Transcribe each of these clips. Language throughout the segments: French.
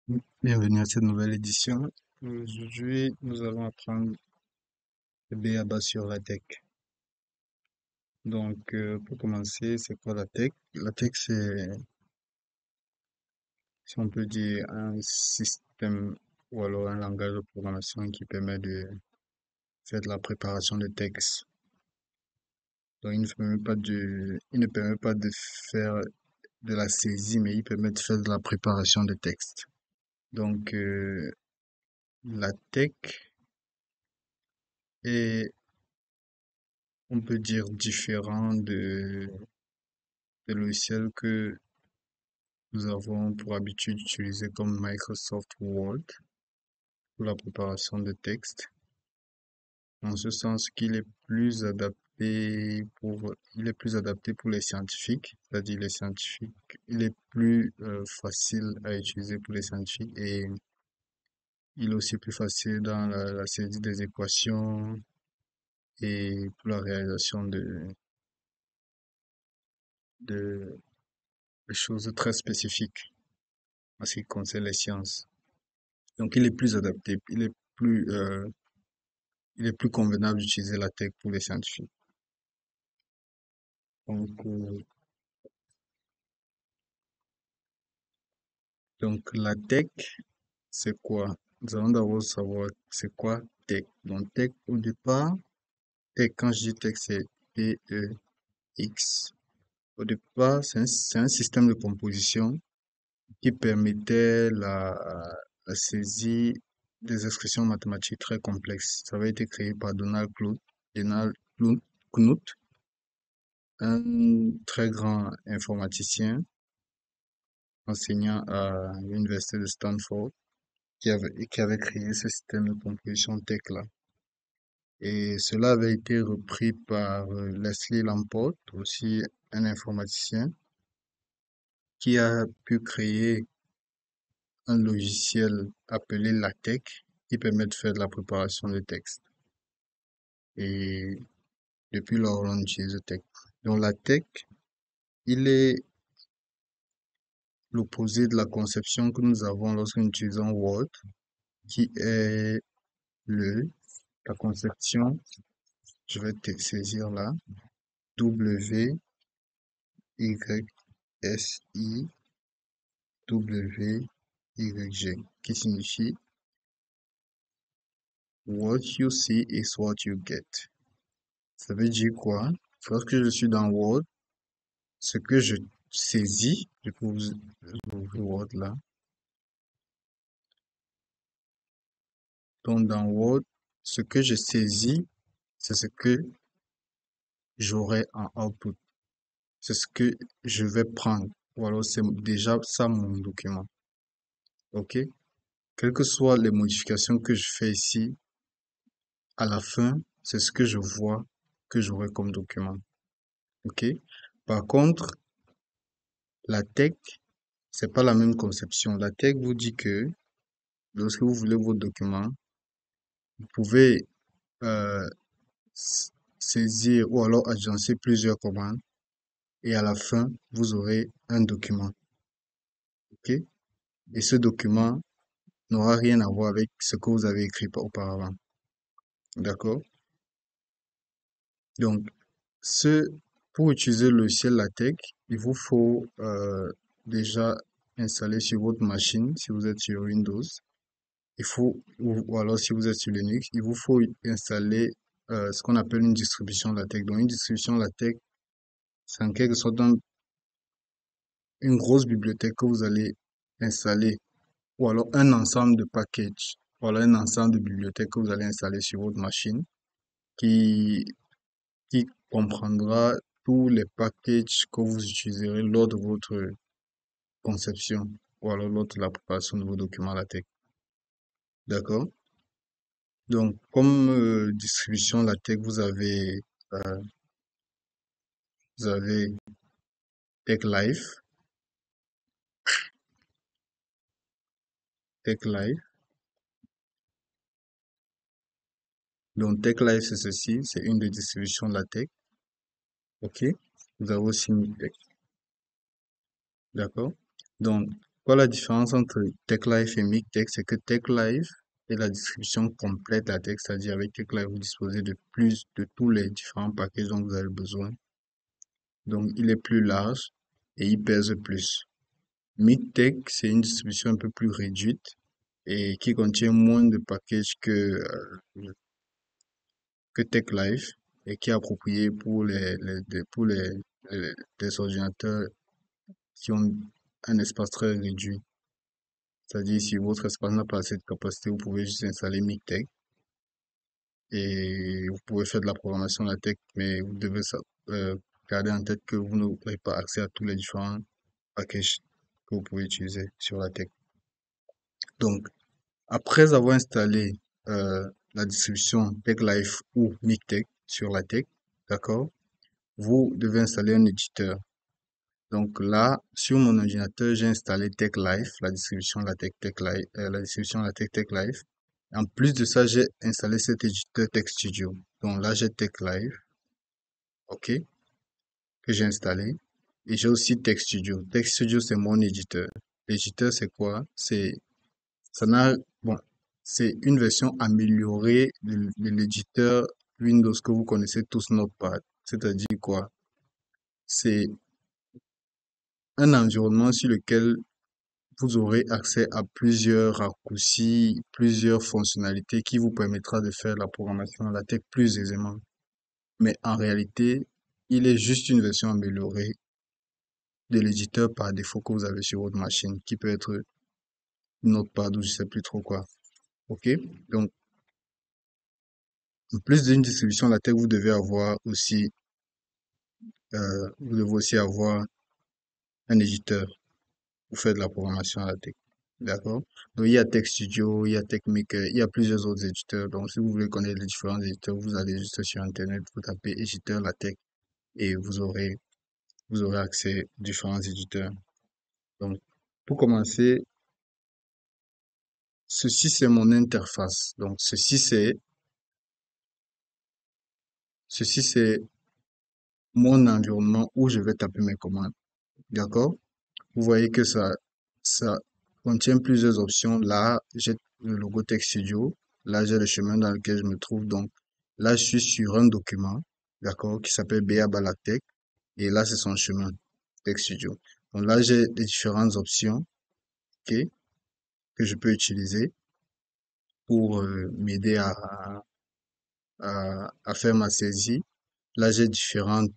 Bienvenue à cette nouvelle édition. Aujourd'hui, nous allons apprendre le b.a-ba sur la tech. Donc, pour commencer, c'est quoi la tech? La tech, c'est, si on peut dire, un système ou alors un langage de programmation qui permet de faire de la préparation de texte. Donc, il ne permet pas de faire de la saisie, mais il permet de faire de la préparation de texte. Donc, la tech est, on peut dire, différent des logiciels que nous avons pour habitude d'utiliser comme Microsoft Word pour la préparation de textes, en ce sens qu'il est plus adapté il est plus adapté pour les scientifiques, c'est-à-dire les scientifiques, il est plus facile à utiliser pour les scientifiques et il est aussi plus facile dans la saisie des équations et pour la réalisation de choses très spécifiques en ce qui concerne les sciences. Donc, il est plus adapté, il est plus convenable d'utiliser la tech pour les scientifiques. Donc, la tech, c'est quoi? Nous allons d'abord savoir c'est quoi tech. Donc, tech, au départ, tech, quand je dis tech, c'est T-E-X. Au départ, c'est un système de composition qui permettait la saisie des expressions mathématiques très complexes. Ça avait été créé par Knuth, un très grand informaticien enseignant à l'université de Stanford qui avait créé ce système de composition tech là. Et cela avait été repris par Leslie Lamport, aussi un informaticien, qui a pu créer un logiciel appelé LaTeX qui permet de faire de la préparation de texte. Et depuis lors, on utilise le tech. Donc LaTeX, il est l'opposé de la conception que nous avons lorsque nous utilisons Word, qui est le, la conception, je vais te saisir là, W, Y, S, I, W, Y, G, qui signifie What you see is what you get. Ça veut dire quoi? Lorsque je suis dans Word, ce que je saisis, je peux vous ouvrir Word là. Donc dans Word, ce que je saisis, c'est ce que j'aurai en output. C'est ce que je vais prendre. Ou alors c'est déjà ça mon document. OK? Quelles que soient les modifications que je fais ici, à la fin, c'est ce que je vois que j'aurai comme document. OK? Par contre, la tech, c'est pas la même conception. La tech vous dit que lorsque vous voulez vos documents, vous pouvez euh, saisir ou alors agencer plusieurs commandes et à la fin, vous aurez un document. OK? Et ce document n'aura rien à voir avec ce que vous avez écrit auparavant. D'accord? Donc, ce, pour utiliser le logiciel LaTeX, il vous faut déjà installer sur votre machine, si vous êtes sur Windows. Il faut, ou alors si vous êtes sur Linux, il vous faut installer ce qu'on appelle une distribution LaTeX. Donc, une distribution LaTeX, c'est en quelque sorte une grosse bibliothèque que vous allez installer, ou alors un ensemble de packages, ou alors un ensemble de bibliothèques que vous allez installer sur votre machine qui qui comprendra tous les packages que vous utiliserez lors de votre conception ou alors lors de la préparation de vos documents LaTeX. D'accord? Donc, comme distribution LaTeX, euh, vous avez TechLive, TechLive. Donc, TechLive, c'est ceci, c'est une des distributions LaTeX. OK? Vous avez aussi Mipec. D'accord? Donc, Quoi la différence entre TechLive et MikTeX? C'est que TechLive est la distribution complète à texte, c'est-à-dire avec TechLive, vous disposez de tous les différents packages dont vous avez besoin. Donc, il est plus large et il pèse plus. MikTeX, c'est une distribution un peu plus réduite et qui contient moins de packages que TechLive et qui est approprié pour les ordinateurs qui ont un espace très réduit. C'est-à-dire, si votre espace n'a pas assez de capacité, vous pouvez juste installer MikTeX et vous pouvez faire de la programmation LaTeX, mais vous devez garder en tête que vous n'aurez pas accès à tous les différents packages que vous pouvez utiliser sur LaTeX. Donc, après avoir installé la distribution TechLive ou MikTeX sur LaTeX, d'accord, vous devez installer un éditeur. Donc là, sur mon ordinateur, j'ai installé TechLive, la distribution LaTeX TechLive, la distribution LaTeX TechLive. En plus de ça, j'ai installé cet éditeur TechStudio. Donc là, j'ai TechLive, OK, que j'ai installé. Et j'ai aussi TechStudio. TechStudio, c'est mon éditeur. L'éditeur, c'est quoi? Ça n'a, bon, c'est une version améliorée de l'éditeur Windows que vous connaissez tous, Notepad. C'est-à-dire quoi? C'est un environnement sur lequel vous aurez accès à plusieurs raccourcis, plusieurs fonctionnalités qui vous permettra de faire la programmation à la tech plus aisément. Mais en réalité, il est juste une version améliorée de l'éditeur par défaut que vous avez sur votre machine, qui peut être Notepad ou je sais plus trop quoi. OK? Donc, en plus d'une distribution LaTeX, vous devez aussi avoir un éditeur pour faire de la programmation à LaTeX. D'accord? Donc, il y a TechStudio, il y a TechMaker, il y a plusieurs autres éditeurs. Donc, si vous voulez connaître les différents éditeurs, vous allez juste sur Internet, vous tapez éditeur LaTeX et vous aurez accès aux différents éditeurs. Donc, pour commencer, ceci c'est mon interface. Donc, ceci c'est mon environnement où je vais taper mes commandes. D'accord? Vous voyez que ça contient plusieurs options. Là, j'ai le logo TechStudio. Là, j'ai le chemin dans lequel je me trouve. Donc, là, je suis sur un document, d'accord, qui s'appelle Beabalatech. Et là, c'est son chemin, TechStudio. Donc là, j'ai les différentes options, ok, que je peux utiliser pour m'aider à faire ma saisie. Là, j'ai différentes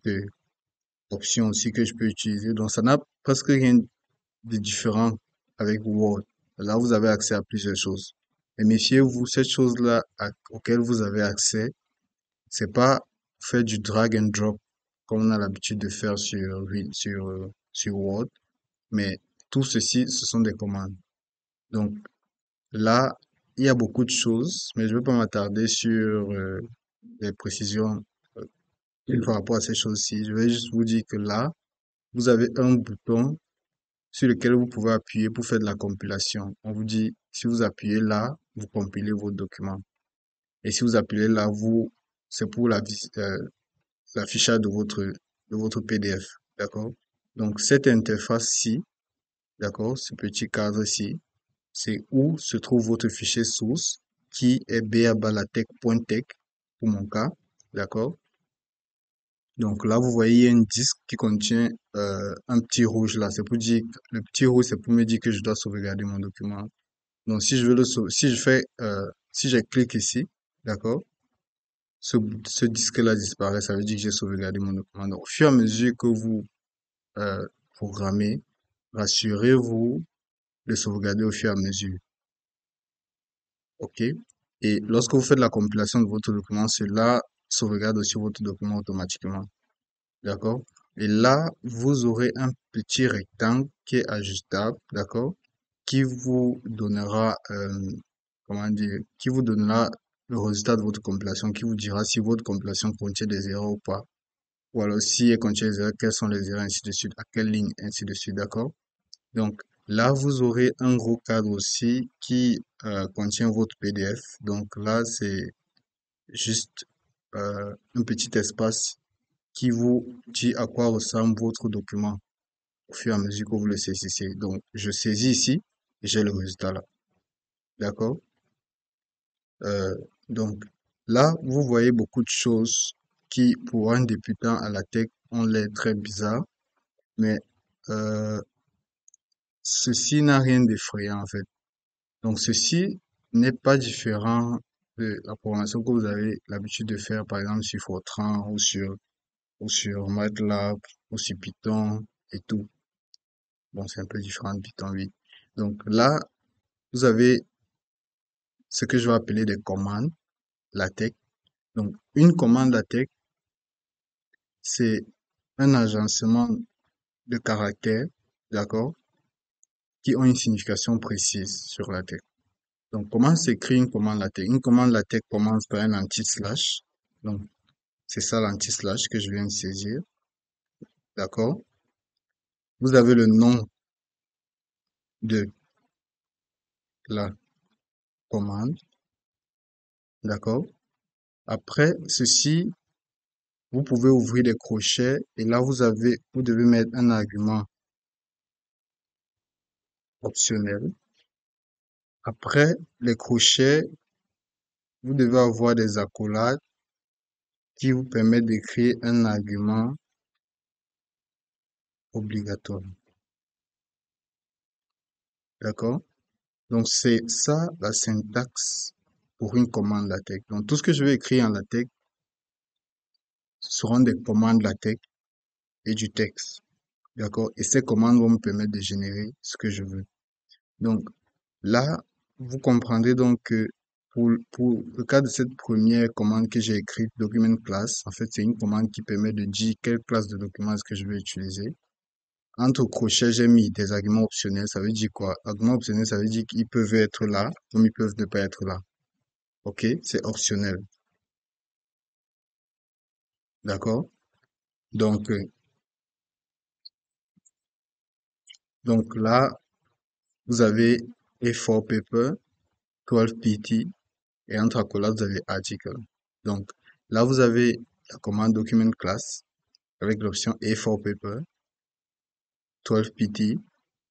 options aussi que je peux utiliser. Donc, ça n'a presque rien de différent avec Word. Là, vous avez accès à plusieurs choses. Mais méfiez-vous, cette chose-là auquel vous avez accès, c'est pas faire du drag and drop comme on a l'habitude de faire sur Word, mais tout ceci, ce sont des commandes. Donc là, il y a beaucoup de choses, mais je ne vais pas m'attarder sur les précisions par rapport à ces choses-ci. Je vais juste vous dire que là, vous avez un bouton sur lequel vous pouvez appuyer pour faire de la compilation. On vous dit, si vous appuyez là, vous compilez votre document. Et si vous appuyez là, c'est pour l'affichage de votre PDF. D'accord? Donc, cette interface-ci, d'accord, ce petit cadre-ci, c'est où se trouve votre fichier source qui est beabalatech.tech pour mon cas. D'accord? Donc là, vous voyez, il y a un disque qui contient un petit rouge là. C'est pour dire, le petit rouge, c'est pour me dire que je dois sauvegarder mon document. Donc si je veux si je fais, si je clique ici, d'accord, ce disque-là disparaît. Ça veut dire que j'ai sauvegardé mon document. Donc au fur et à mesure que vous euh, programmez, rassurez-vous de sauvegarder au fur et à mesure. OK? Et lorsque vous faites la compilation de votre document, cela sauvegarde aussi votre document automatiquement. D'accord? Et là, vous aurez un petit rectangle qui est ajustable, d'accord? Qui vous donnera, comment dire, qui vous donnera le résultat de votre compilation, qui vous dira si votre compilation contient des erreurs ou pas. Ou alors, si elle contient des erreurs, quelles sont les erreurs, ainsi de suite, à quelle ligne, ainsi de suite, d'accord? Donc, là, vous aurez un gros cadre aussi qui contient votre PDF. Donc là, c'est juste un petit espace qui vous dit à quoi ressemble votre document. au fur et à mesure que vous le saisissez. Donc, je saisis ici et j'ai le résultat là. D'accord? Euh, donc, là, vous voyez beaucoup de choses qui, pour un débutant à la tech, ont l'air très bizarres, mais euh, ceci n'a rien d'effrayant en fait. Donc, ceci n'est pas différent de la programmation que vous avez l'habitude de faire, par exemple, sur Fortran ou sur MATLAB ou sur Python et tout. Bon, c'est un peu différent de Python 8. Donc là, vous avez ce que je vais appeler des commandes LaTeX. Donc, une commande LaTeX, c'est un agencement de caractères, d'accord, qui ont une signification précise sur LaTeX. Donc, comment s'écrit une commande LaTeX? Une commande LaTeX commence par un anti-slash. Donc, c'est ça l'anti-slash que je viens de saisir, d'accord? Vous avez le nom de la commande, d'accord? Après ceci, vous pouvez ouvrir des crochets et là, vous devez mettre un argument optionnel. Après les crochets, vous devez avoir des accolades qui vous permettent d'écrire un argument obligatoire. D'accord? Donc, c'est ça la syntaxe pour une commande LaTeX. Donc, tout ce que je vais écrire en LaTeX seront des commandes LaTeX et du texte. D'accord? Et ces commandes vont me permettre de générer ce que je veux. Donc, là, vous comprendrez donc que pour le cas de cette première commande que j'ai écrite, document class, en fait, c'est une commande qui permet de dire quelle classe de document est-ce que je vais utiliser. Entre crochets, j'ai mis des arguments optionnels. Ça veut dire quoi? Arguments optionnels, ça veut dire qu'ils peuvent être là, comme ils peuvent ne pas être là. OK? C'est optionnel. D'accord? Donc, euh, donc là, vous avez A4 paper, 12 PT, et entre accolades, vous avez article. Donc, là, vous avez la commande document class avec l'option A4 paper, 12 PT,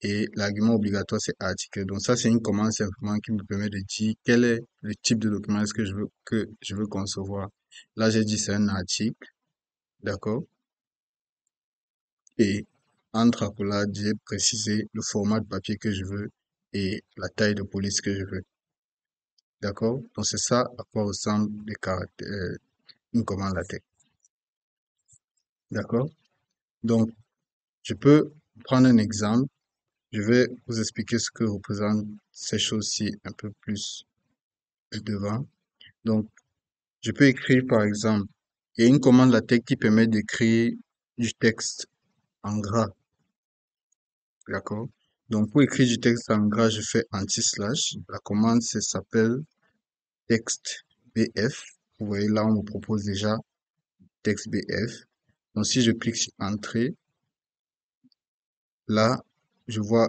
et l'argument obligatoire, c'est article. Donc, ça, c'est une commande simplement qui me permet de dire quel est le type de document est-ce que je veux concevoir. Là, j'ai dit c'est un article, d'accord? Et entre accolades, j'ai précisé le format de papier que je veux et la taille de police que je veux. D'accord? Donc, c'est ça à quoi ressemble les caractères, une commande LaTeX. D'accord? Donc, je peux prendre un exemple. Je vais vous expliquer ce que représentent ces choses-ci un peu plus devant. Donc, je peux écrire, par exemple, il y a une commande LaTeX qui permet d'écrire du texte en gras. D'accord? Donc, pour écrire du texte en gras, je fais anti-slash. La commande, s'appelle texte BF. Vous voyez, là, on me propose déjà texte BF. Donc, si je clique sur Entrée, là, je vois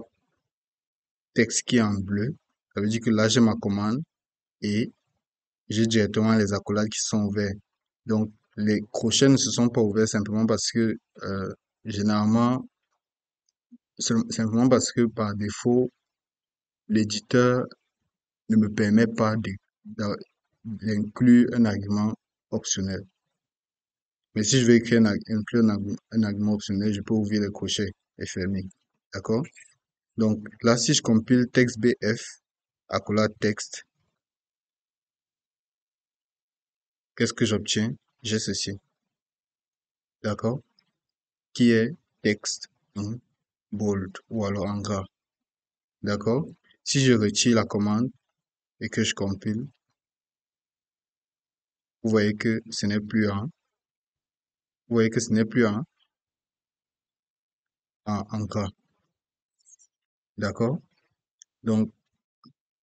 texte qui est en bleu. Ça veut dire que là, j'ai ma commande et j'ai directement les accolades qui sont ouverts. Donc, les crochets ne se sont pas ouverts simplement parce que, généralement, simplement parce que par défaut, l'éditeur ne me permet pas d'inclure un argument optionnel. Mais si je veux inclure un argument optionnel, je peux ouvrir le crochet et fermer. D'accord? Donc là, si je compile texte BF, accolade texte, qu'est-ce que j'obtiens? J'ai ceci. D'accord? Qui est texte en bold ou alors en gras. D'accord? Si je retire la commande et que je compile, vous voyez que ce n'est plus en, vous voyez que ce n'est plus en gras. D'accord? Donc,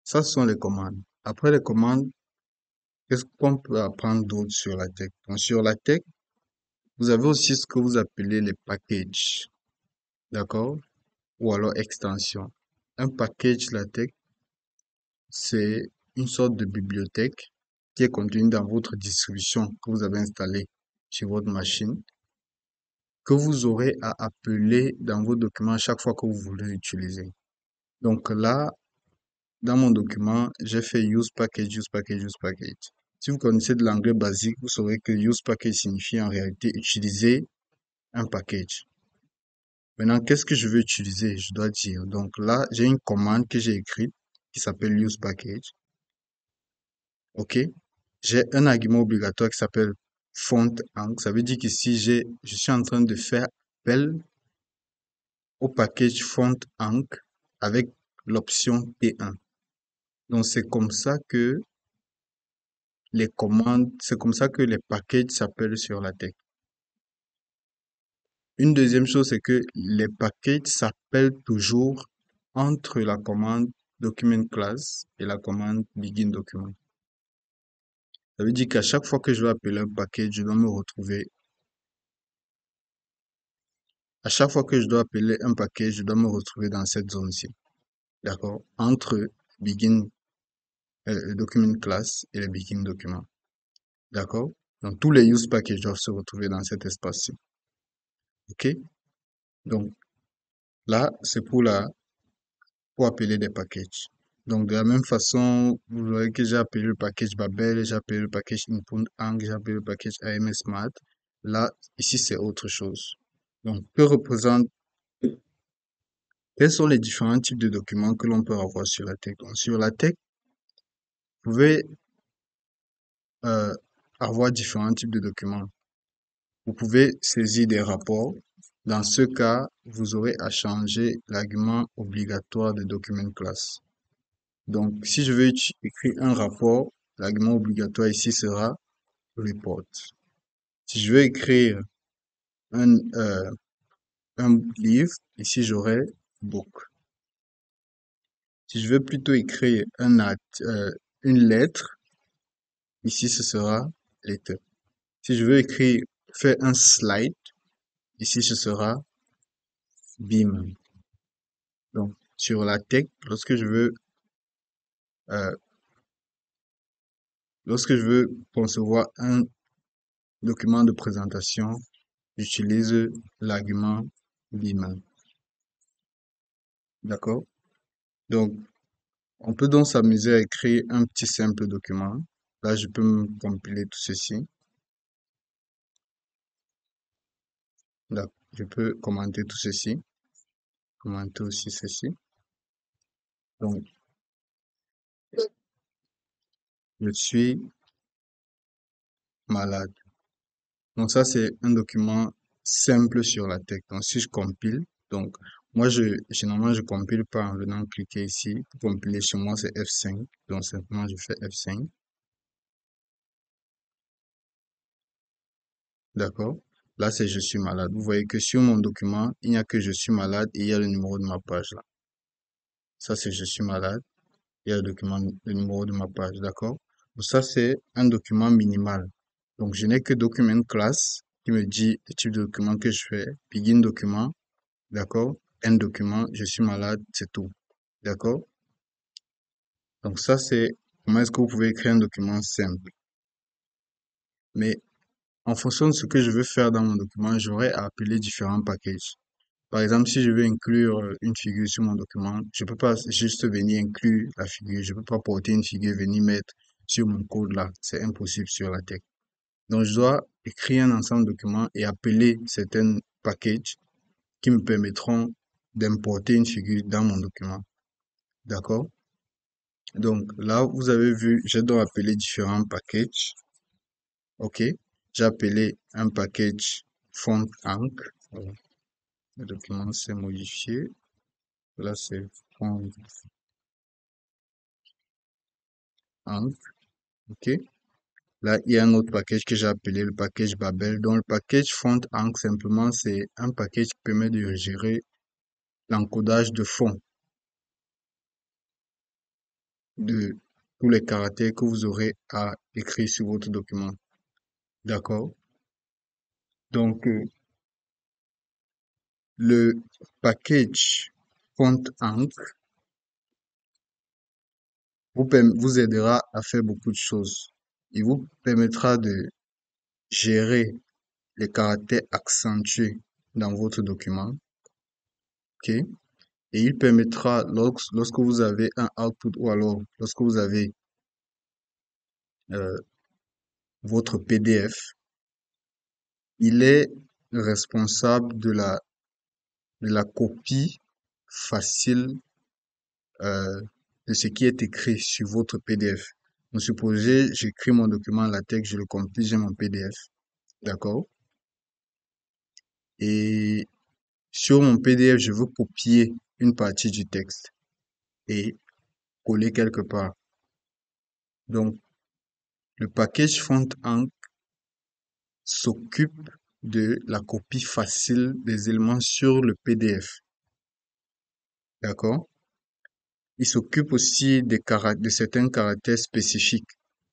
ça, ce sont les commandes. Après les commandes, qu'est-ce qu'on peut apprendre d'autre sur la tech? Donc, sur la tech, vous avez aussi ce que vous appelez les packages. D'accord? Ou alors extensions. Un package LaTeX, c'est une sorte de bibliothèque qui est contenue dans votre distribution que vous avez installée sur votre machine. que vous aurez à appeler dans vos documents à chaque fois que vous voulez utiliser. Donc là, dans mon document, j'ai fait use package, use package, use package. Si vous connaissez de l'anglais basique, vous saurez que use package signifie en réalité utiliser un package. Maintenant, qu'est-ce que je veux utiliser? Je dois dire. Donc là, j'ai une commande que j'ai écrite qui s'appelle use package. OK? J'ai un argument obligatoire qui s'appelle font ank. Ça veut dire qu'ici, je suis en train de faire appel au package font ank avec l'option P1. Donc, c'est comme ça que les packages s'appellent sur la tech. Une deuxième chose, c'est que les packages s'appellent toujours entre la commande document class et la commande begin document. Ça veut dire qu'à chaque fois que je vais appeler un package, je dois me retrouver, à chaque fois que je dois appeler un package, je dois me retrouver dans cette zone-ci. D'accord? Entre begin, document class et le begin document. D'accord? Donc, tous les use packages doivent se retrouver dans cet espace-ci. OK? Donc, là, c'est pour appeler des packages. Donc, de la même façon, vous voyez que j'ai appelé le package Babel, j'ai appelé le package Input Ang, j'ai appelé le package AMSMath. Là, ici, c'est autre chose. Donc, quels sont les différents types de documents que l'on peut avoir sur la tech? Donc, sur la tech, vous pouvez euh, avoir différents types de documents. Vous pouvez saisir des rapports. Dans ce cas, vous aurez à changer l'argument obligatoire de document class. Donc, si je veux écrire un rapport, l'argument obligatoire ici sera report. Si je veux écrire un, euh, un livre, ici j'aurai book. Si je veux plutôt écrire une lettre, ici ce sera letter. Si je veux faire un slide, ici ce sera beam. Donc, sur la tech, euh, lorsque je veux concevoir un document de présentation, j'utilise l'argument beam. D'accord? Donc, on peut donc s'amuser à écrire un petit simple document. Là, je peux me compiler tout ceci. Là, je peux commenter tout ceci. Commenter aussi ceci. Donc, je suis malade. Donc, ça, c'est un document simple sur la tech. Donc, si je compile, donc, moi, généralement, je compile pas en venant cliquer ici. Pour compiler chez moi, c'est F5. Donc, simplement, je fais F5. D'accord? Là, c'est je suis malade. Vous voyez que sur mon document, il n'y a que je suis malade et il y a le numéro de ma page là. Ça, c'est je suis malade. Il y a le numéro de ma page. D'accord? Donc, ça, c'est un document minimal. Donc, je n'ai que document class qui me dit le type de document que je fais. Begin document. D'accord? End document. Je suis malade. C'est tout. D'accord? Donc, ça, c'est comment est-ce que vous pouvez écrire un document simple. Mais en fonction de ce que je veux faire dans mon document, j'aurai à appeler différents packages. Par exemple, si je veux inclure une figure sur mon document, je peux pas juste venir inclure la figure. Je peux pas porter une figure, venir mettre sur mon code là. C'est impossible sur la tech. Donc, je dois écrire un ensemble de documents et appeler certains packages qui me permettront d'importer une figure dans mon document. D'accord? Donc, là, vous avez vu, je dois appeler différents packages. OK? J'ai appelé un package font ank. Voilà. Le document s'est modifié. Là, c'est font ank. OK? Là, il y a un autre package que j'ai appelé le package Babel. Donc, le package font ank, simplement, c'est un package qui permet de gérer l'encodage de fond de tous les caractères que vous aurez à écrire sur votre document. D'accord? Donc, le package font ank vous aidera à faire beaucoup de choses. Il vous permettra de gérer les caractères accentués dans votre document. OK? Et il permettra, lorsque vous avez un output ou alors lorsque vous avez euh, votre PDF, il est responsable de la copie facile euh, de ce qui est écrit sur votre PDF. Donc, supposez, j'écris mon document LaTeX, je le compile, j'ai mon PDF, d'accord? Et sur mon PDF, je veux copier une partie du texte et coller quelque part. Donc, le package front-end s'occupe de la copie facile des éléments sur le PDF, d'accord? Il s'occupe aussi de certains caractères spécifiques,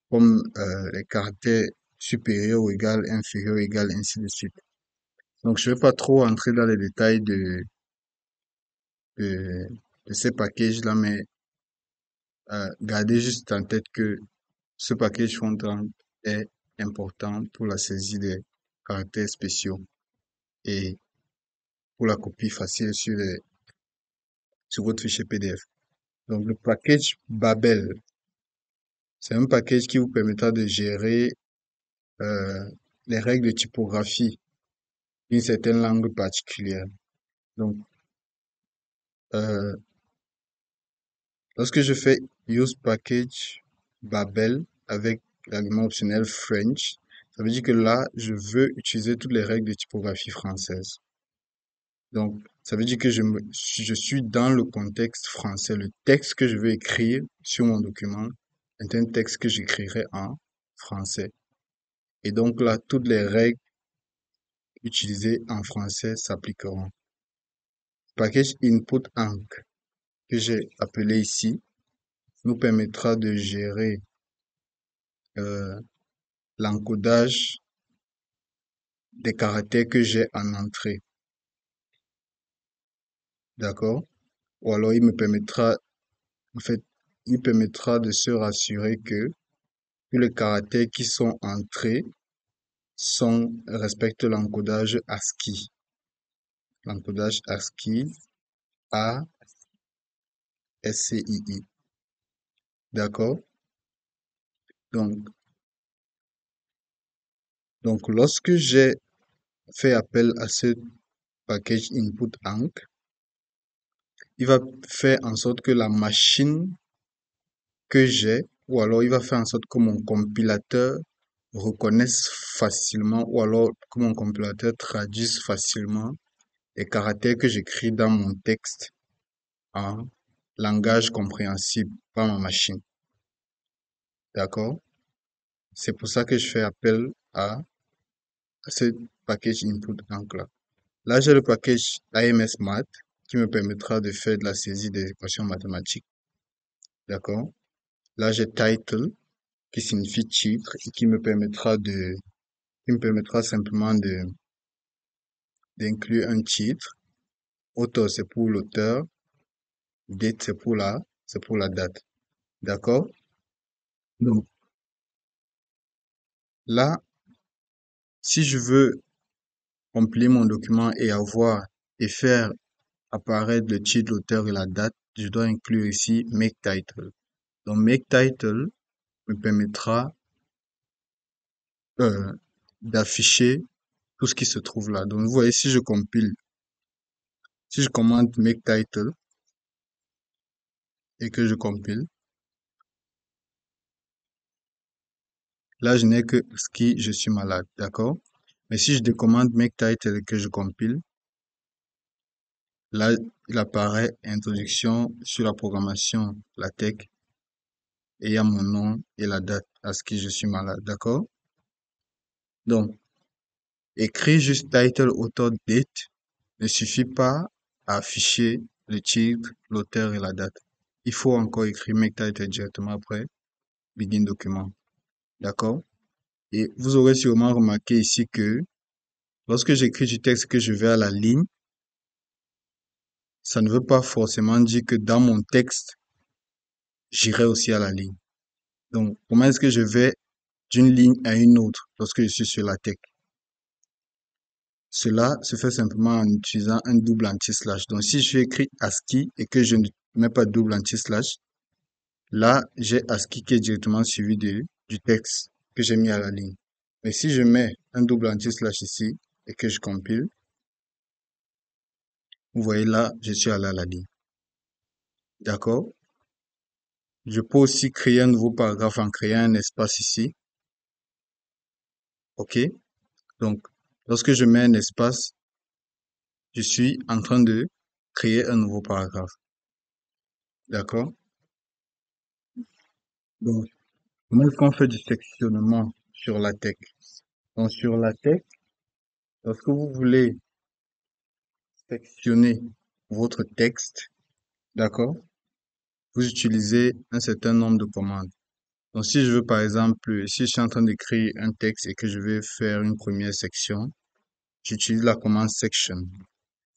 comme les caractères supérieurs ou égal, inférieur, égal, ainsi de suite. Donc, je ne vais pas trop entrer dans les détails de, de ces packages-là, mais gardez juste en tête que ce package front-end est important pour la saisie des caractères spéciaux et pour la copie facile sur votre fichier PDF. Donc, le package Babel, c'est un package qui vous permettra de gérer euh, les règles de typographie d'une certaine langue particulière. Donc, euh, lorsque je fais use package Babel avec l'argument optionnel French, ça veut dire que là, je veux utiliser toutes les règles de typographie française. Donc, ça veut dire que je suis dans le contexte français. Le texte que je veux écrire sur mon document est un texte que j'écrirai en français. Et donc là, toutes les règles utilisées en français s'appliqueront. Package input enc que j'ai appelé ici nous permettra de gérer euh, l'encodage des caractères que j'ai en entrée. D'accord? Ou alors en fait, il permettra de se rassurer que tous les caractères qui sont entrés respectent l'encodage ASCII. L'encodage ASCII, ASCII. D'accord? Donc, lorsque j'ai fait appel à ce package input enc, il va faire en sorte que la machine que j'ai, ou alors il va faire en sorte que mon compilateur reconnaisse facilement, ou alors que mon compilateur traduise facilement les caractères que j'écris dans mon texte en langage compréhensible par ma machine. D'accord? C'est pour ça que je fais appel à ce package input enc là. Là, j'ai le package AMSMath qui me permettra de faire de la saisie des équations mathématiques. D'accord? Là, j'ai title qui signifie titre et qui me permettra simplement d'inclure un titre. Auteur, c'est pour l'auteur. Date, c'est pour la date. D'accord? Donc, là, si je veux remplir mon document et faire apparaître le titre, l'auteur et la date, je dois inclure ici make title. Donc, make title me permettra euh, d'afficher tout ce qui se trouve là. Donc, vous voyez, si je commande make title et que je compile, là, je n'ai que ski, je suis malade, d'accord? Mais si je décommande make title et que je compile, là, il apparaît introduction sur la programmation, la tech, et il y a mon nom et la date à ce qui je suis malade, d'accord? Donc, écrire juste title, author, date ne suffit pas à afficher le titre, l'auteur et la date. Il faut encore écrire make title directement après begin document, d'accord? Et vous aurez sûrement remarqué ici que lorsque j'écris du texte que je vais à la ligne, ça ne veut pas forcément dire que dans mon texte, j'irai aussi à la ligne. Donc, comment est-ce que je vais d'une ligne à une autre lorsque je suis sur la tech? Cela se fait simplement en utilisant un double anti-slash. Donc, si je écris ASCII et que je ne mets pas de double anti-slash, là, j'ai ASCII qui est directement suivi du texte que j'ai mis à la ligne. Mais si je mets un double anti-slash ici et que je compile, vous voyez là, je suis allé à la ligne. D'accord? Je peux aussi créer un nouveau paragraphe en créant un espace ici. OK? Donc, lorsque je mets un espace, je suis en train de créer un nouveau paragraphe. D'accord? Donc, comment est-ce qu'on fait du sectionnement sur la texte? Donc, sur la texte, lorsque vous voulez sectionner votre texte, d'accord, vous utilisez un certain nombre de commandes. Donc, si je veux, par exemple, si je suis en train d'écrire un texte et que je vais faire une première section, j'utilise la commande section.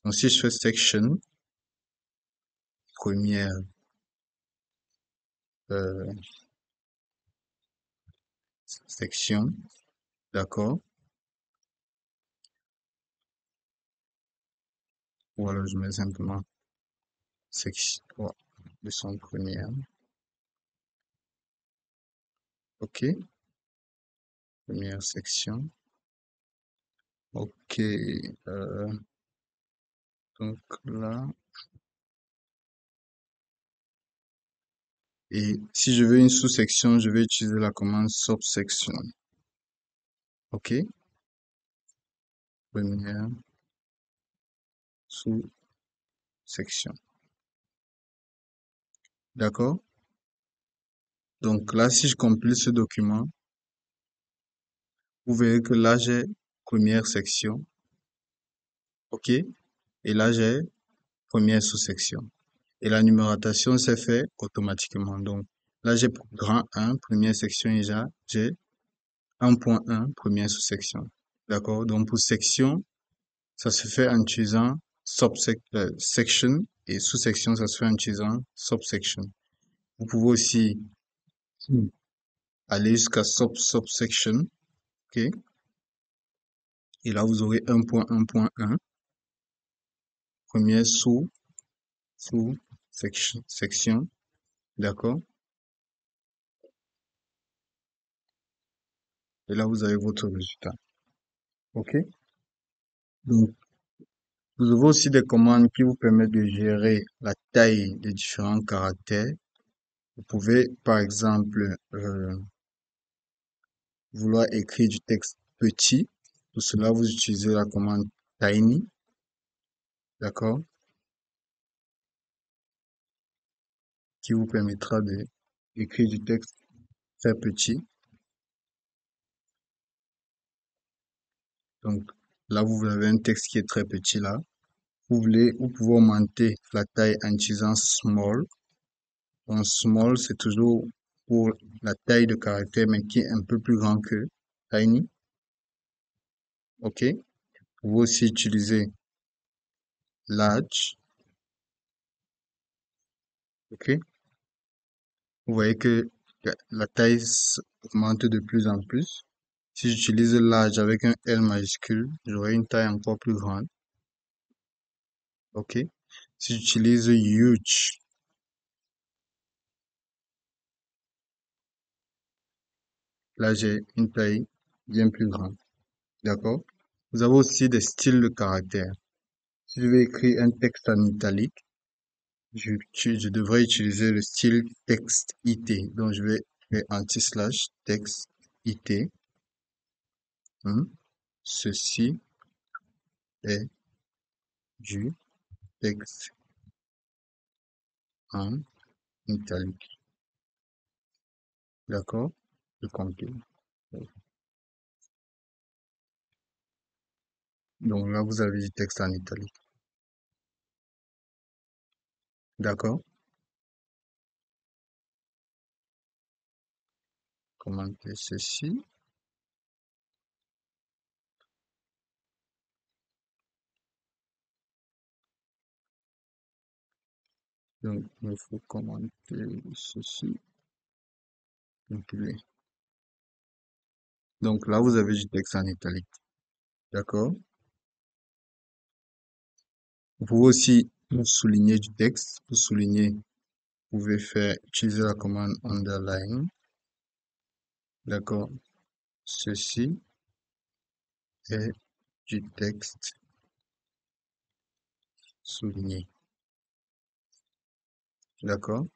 Donc, si je fais section, première euh, section, d'accord, ou alors je mets simplement section, oh, leçon première, ok, première section, ok, euh, donc là, et si je veux une sous-section, je vais utiliser la commande subsection, ok, première sous-section, d'accord. Donc là, si je compile ce document, vous verrez que là, j'ai première section, ok, et là, j'ai première sous-section. Et la numérotation s'est fait automatiquement. Donc là, j'ai grand 1, première section, et j'ai 1.1, première sous-section. D'accord? Donc pour section, ça se fait en utilisant section, et sous-section, ça se fait en utilisant subsection. Vous pouvez aussi aller jusqu'à subsection, ok? Et là, vous aurez 1.1.1, première sous-section, d'accord? Et là, vous avez votre résultat, ok? Donc, vous avez aussi des commandes qui vous permettent de gérer la taille des différents caractères. Vous pouvez, par exemple, vouloir écrire du texte petit. Pour cela, vous utilisez la commande tiny, d'accord, qui vous permettra de écrire du texte très petit. Donc, là, vous avez un texte qui est très petit là. Vous pouvez augmenter la taille en utilisant small. Donc, small, c'est toujours pour la taille de caractère, mais qui est un peu plus grand que tiny. OK? Vous pouvez aussi utiliser large. OK? Vous voyez que la taille augmente de plus en plus. Si j'utilise large avec un L majuscule, j'aurai une taille encore plus grande. OK? Si j'utilise huge, là j'ai une taille bien plus grande. D'accord? Vous avez aussi des styles de caractère. Si je vais écrire un texte en italique, je devrais utiliser le style texte IT. Donc je vais faire anti-slash texte IT. Ceci est du texte en italique. D'accord? Je compile. Donc là, vous avez du texte en italique. D'accord? Commenter ceci. Donc, il faut commenter ceci. Compiler. Donc là, vous avez du texte en italique. D'accord? Vous pouvez aussi souligner du texte. Pour souligner, vous pouvez utiliser la commande underline. D'accord? Ceci est du texte souligné. D'accord?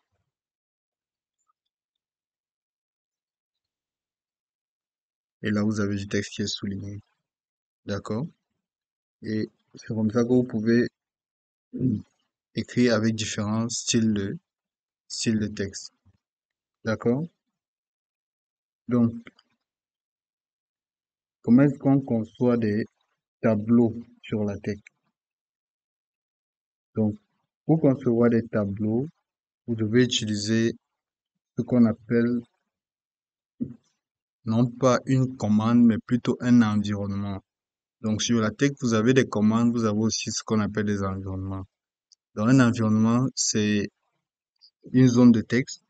Et là, vous avez du texte qui est souligné. D'accord? Et c'est comme ça que vous pouvez écrire avec différents styles de texte. D'accord? Donc, comment est-ce qu'on conçoit des tableaux sur la tech? Donc, pour concevoir des tableaux, vous devez utiliser ce qu'on appelle non pas une commande, mais plutôt un environnement. Donc, sur la tech, vous avez des commandes, vous avez aussi ce qu'on appelle des environnements. Dans un environnement, c'est une zone de texte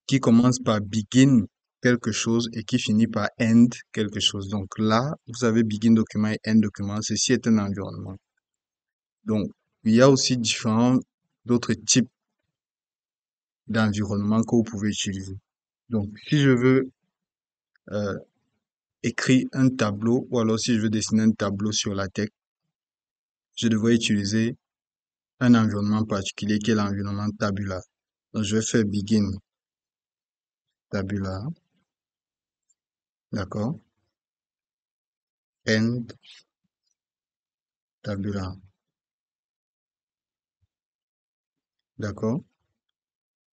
qui commence par begin quelque chose et qui finit par end quelque chose. Donc là, vous avez begin document et end document. Ceci est un environnement. Donc, il y a aussi différents d'autres types d'environnements que vous pouvez utiliser. Donc, si je veux euh, écrire un tableau ou alors si je veux dessiner un tableau sur la tech, je devrais utiliser un environnement particulier qui est l'environnement tabular. Donc, je vais faire begin tabular, d'accord, end tabular, d'accord.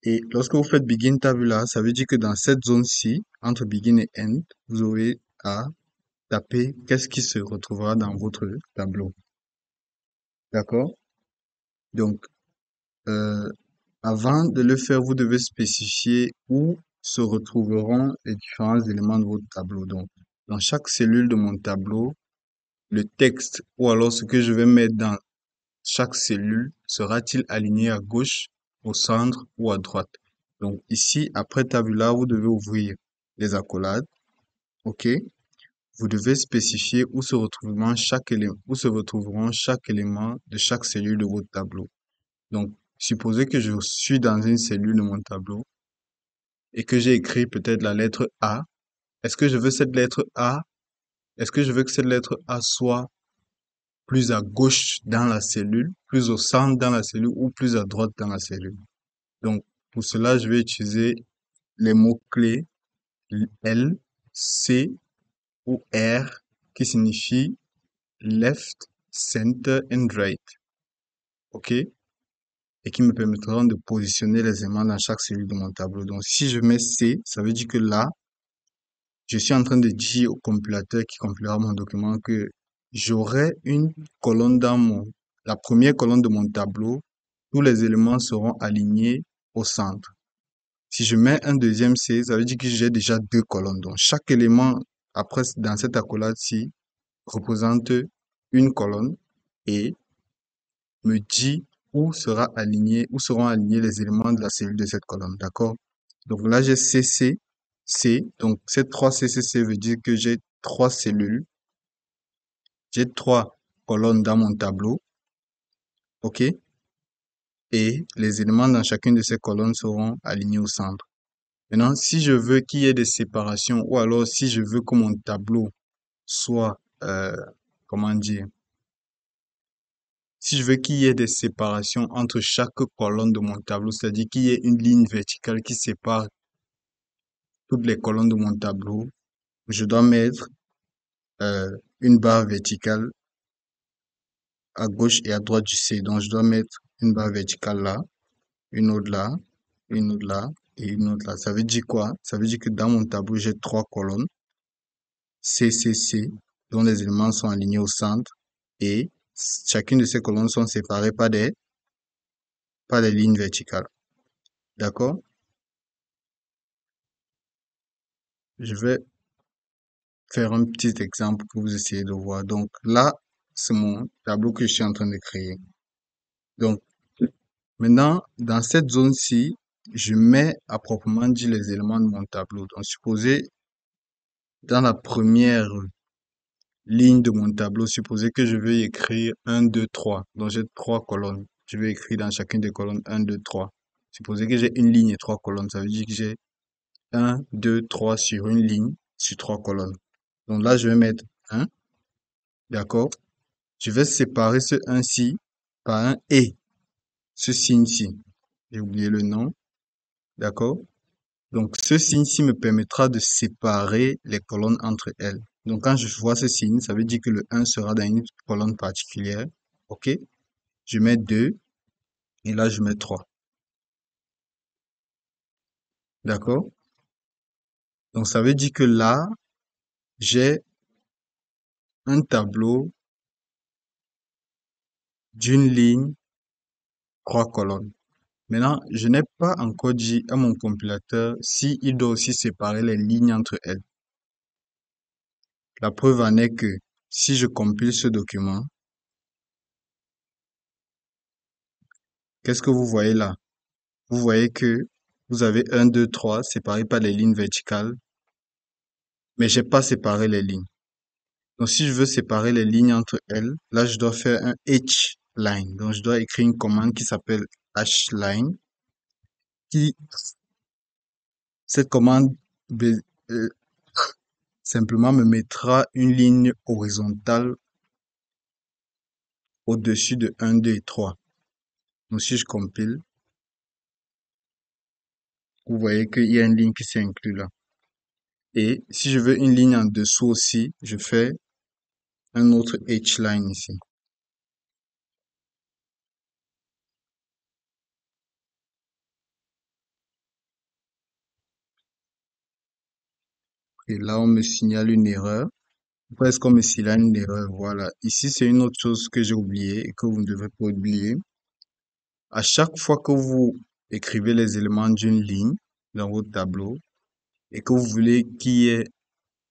Et lorsque vous faites begin tabular, ça veut dire que dans cette zone-ci, entre begin et end, vous aurez à taper qu'est-ce qui se retrouvera dans votre tableau. D'accord? Donc, euh, avant de le faire, vous devez spécifier où se retrouveront les différents éléments de votre tableau. Donc, dans chaque cellule de mon tableau, le texte ou alors ce que je vais mettre dans chaque cellule sera-t-il aligné à gauche, au centre ou à droite? Donc ici, après tabular, vous devez ouvrir les accolades. OK? Vous devez spécifier où se retrouveront chaque élément de chaque cellule de votre tableau. Donc, supposez que je suis dans une cellule de mon tableau et que j'ai écrit peut-être la lettre A. Est-ce que je veux cette lettre A? Est-ce que je veux que cette lettre A soit plus à gauche dans la cellule, plus au centre dans la cellule ou plus à droite dans la cellule? Donc, pour cela, je vais utiliser les mots-clés L, C ou R qui signifie left, center and right. OK? Et qui me permettront de positionner les éléments dans chaque cellule de mon tableau. Donc, si je mets C, ça veut dire que là, je suis en train de dire au compilateur qui compilera mon document que j'aurai une colonne la première colonne de mon tableau, tous les éléments seront alignés au centre. Si je mets un deuxième C, ça veut dire que j'ai déjà deux colonnes. Donc, chaque élément, après, dans cette accolade-ci, représente une colonne et me dit où seront alignés les éléments de la cellule de cette colonne. D'accord? Donc là, j'ai CC, C. Donc, ces trois CCC veut dire que j'ai trois cellules. J'ai trois colonnes dans mon tableau. OK? Et les éléments dans chacune de ces colonnes seront alignés au centre. Maintenant, si je veux qu'il y ait des séparations ou alors si je veux que mon tableau soit, comment dire, si je veux qu'il y ait des séparations entre chaque colonne de mon tableau, c'est-à-dire qu'il y ait une ligne verticale qui sépare toutes les colonnes de mon tableau, je dois mettre une barre verticale à gauche et à droite du C. Donc, je dois mettre une barre verticale là, une autre là, une autre là et une autre là. Ça veut dire quoi? Ça veut dire que dans mon tableau, j'ai trois colonnes C, C, C, dont les éléments sont alignés au centre et chacune de ces colonnes sont séparées par des lignes verticales. D'accord? Je vais faire un petit exemple pour vous essayer de voir. Donc là, c'est mon tableau que je suis en train de créer. Donc maintenant, dans cette zone-ci, je mets à proprement dit les éléments de mon tableau. Donc supposez, dans la première lignes de mon tableau, supposez que je veux y écrire 1, 2, 3. Donc j'ai trois colonnes. Je vais écrire dans chacune des colonnes 1, 2, 3. Supposez que j'ai une ligne et trois colonnes. Ça veut dire que j'ai 1, 2, 3 sur une ligne, sur trois colonnes. Donc là, je vais mettre 1, d'accord? Je vais séparer ce 1-ci par un et, ce signe-ci. J'ai oublié le nom, d'accord? Donc ce signe-ci me permettra de séparer les colonnes entre elles. Donc quand je vois ce signe, ça veut dire que le 1 sera dans une colonne particulière. OK? Je mets 2 et là je mets 3. D'accord? Donc ça veut dire que là, j'ai un tableau d'une ligne, trois colonnes. Maintenant, je n'ai pas encore dit à mon compilateur si il doit aussi séparer les lignes entre elles. La preuve en est que si je compile ce document, qu'est-ce que vous voyez là? Vous voyez que vous avez 1, 2, 3 séparés par les lignes verticales, mais j'ai pas séparé les lignes. Donc, si je veux séparer les lignes entre elles, là, je dois faire un hline. Donc, je dois écrire une commande qui s'appelle hline, qui, cette commande, ben, euh, simplement me mettra une ligne horizontale au-dessus de 1, 2 et 3. Donc, si je compile, vous voyez qu'il y a une ligne qui s'est inclue là. Et si je veux une ligne en dessous aussi, je fais un autre hline ici. Et là, on me signale une erreur. Pourquoi est-ce qu'on me signale une erreur? Voilà. Ici, c'est une autre chose que j'ai oublié et que vous ne devez pas oublier. À chaque fois que vous écrivez les éléments d'une ligne dans votre tableau et que vous voulez qu'il y ait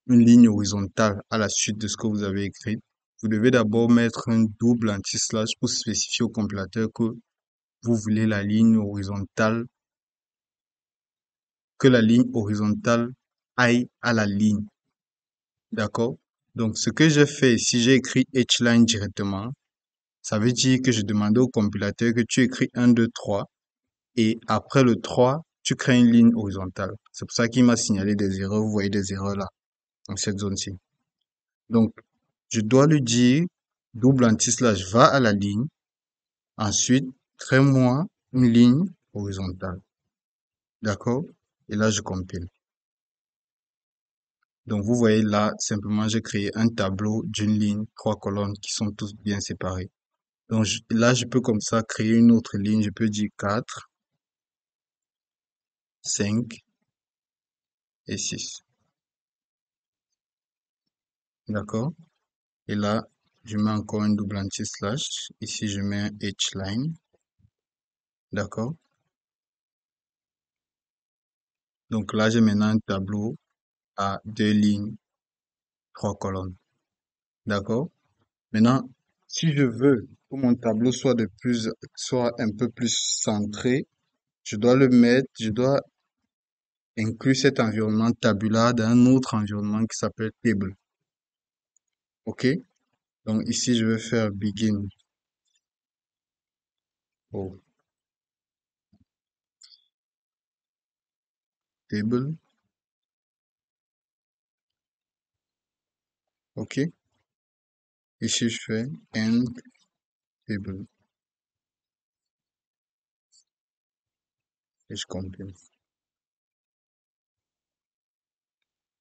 une ligne horizontale à la suite de ce que vous avez écrit, vous devez d'abord mettre un double anti-slash pour spécifier au compilateur que vous voulez la ligne horizontale, que la ligne horizontale aille à la ligne. D'accord? Donc, ce que j'ai fait, si j'ai écrit hline directement, ça veut dire que je demandais au compilateur que tu écris 1, 2, 3 et après le 3, tu crées une ligne horizontale. C'est pour ça qu'il m'a signalé des erreurs. Vous voyez des erreurs là, dans cette zone-ci. Donc, je dois lui dire double anti-slash va à la ligne. Ensuite, crée-moi une ligne horizontale. D'accord? Et là, je compile. Donc, vous voyez là, simplement, j'ai créé un tableau d'une ligne, trois colonnes qui sont tous bien séparées. Donc, là, je peux comme ça créer une autre ligne. Je peux dire 4, 5 et 6. D'accord? Et là, je mets encore un double anti-slash. Ici, je mets un hline. D'accord? Donc là, j'ai maintenant un tableau à deux lignes, trois colonnes. D'accord? Maintenant, si je veux que mon tableau soit un peu plus centré, je dois inclure cet environnement tabulaire dans un autre environnement qui s'appelle table. OK? Donc ici, je vais faire begin. Oh, table. OK? Ici, je fais end table et je compile.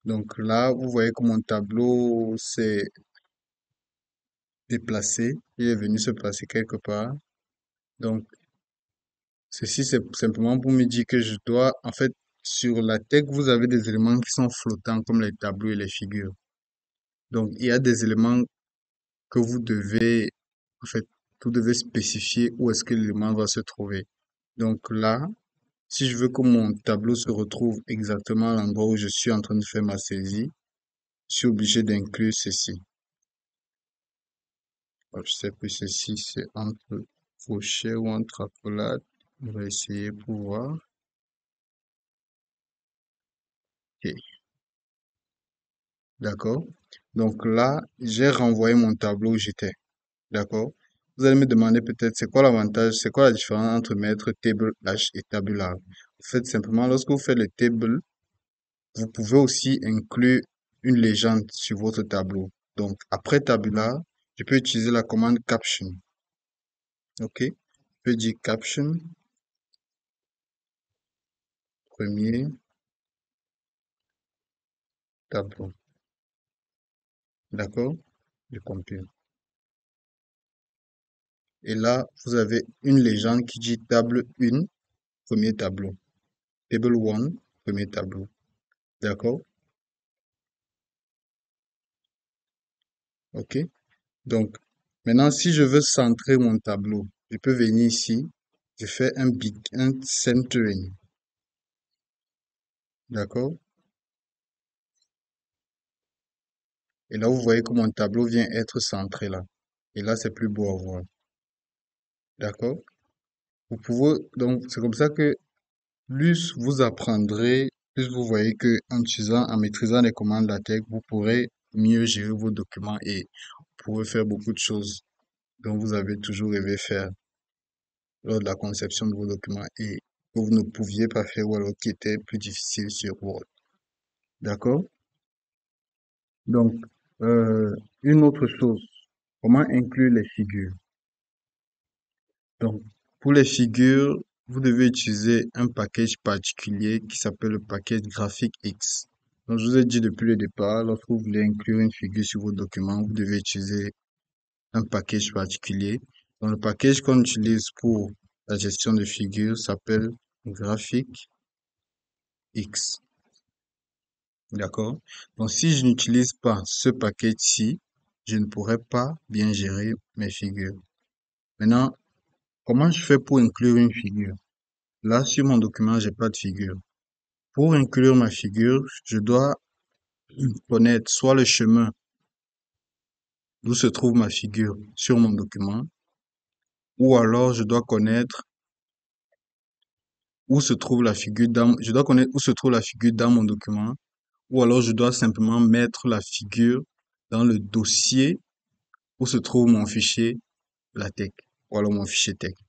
Donc là, vous voyez que mon tableau s'est déplacé. Il est venu se placer quelque part. Donc, ceci, c'est simplement pour me dire que je dois, en fait, sur la tech, vous avez des éléments qui sont flottants comme les tableaux et les figures. Donc, il y a des éléments que vous devez, en fait, vous devez spécifier où est-ce que l'élément va se trouver. Donc là, si je veux que mon tableau se retrouve exactement à l'endroit où je suis en train de faire ma saisie, je suis obligé d'inclure ceci. Alors, je sais plus ceci, c'est entre crochet ou entre accolades. On va essayer pour voir. Ok, d'accord. Donc là, j'ai renvoyé mon tableau où j'étais. D'accord? Vous allez me demander peut-être c'est quoi l'avantage, c'est quoi la différence entre mettre table H et tabular. Vous faites simplement, lorsque vous faites le table, vous pouvez aussi inclure une légende sur votre tableau. Donc, après tabular, je peux utiliser la commande caption. OK? Je peux dire caption, premier tableau. D'accord? Je compile. Et là, vous avez une légende qui dit table 1, premier tableau. Table 1, premier tableau. D'accord? OK? Donc, maintenant, si je veux centrer mon tableau, je peux venir ici, je fais un centering. D'accord? Et là, vous voyez que mon tableau vient être centré là. Et là, c'est plus beau à voir. D'accord? Vous pouvez, donc, c'est comme ça que plus vous apprendrez, plus vous voyez que en utilisant, en maîtrisant les commandes LaTeX, vous pourrez mieux gérer vos documents et vous pourrez faire beaucoup de choses dont vous avez toujours rêvé faire lors de la conception de vos documents et que vous ne pouviez pas faire ou alors qui étaient plus difficiles sur Word. D'accord? Donc, une autre chose, comment inclure les figures? Donc, pour les figures, vous devez utiliser un package particulier qui s'appelle le package graphique X. Donc, je vous ai dit depuis le départ, lorsque vous voulez inclure une figure sur vos documents, vous devez utiliser un package particulier. Donc, le package qu'on utilise pour la gestion de figures s'appelle graphique X. D'accord? Donc, si je n'utilise pas ce package-ci, je ne pourrai pas bien gérer mes figures. Maintenant, comment je fais pour inclure une figure? Là, sur mon document, j'ai pas de figure. Pour inclure ma figure, je dois connaître soit le chemin d'où se trouve ma figure sur mon document, ou alors je dois connaître où se trouve la figure je dois connaître où se trouve la figure dans mon document, ou alors je dois simplement mettre la figure dans le dossier où se trouve mon fichier LaTeX, ou alors mon fichier texte.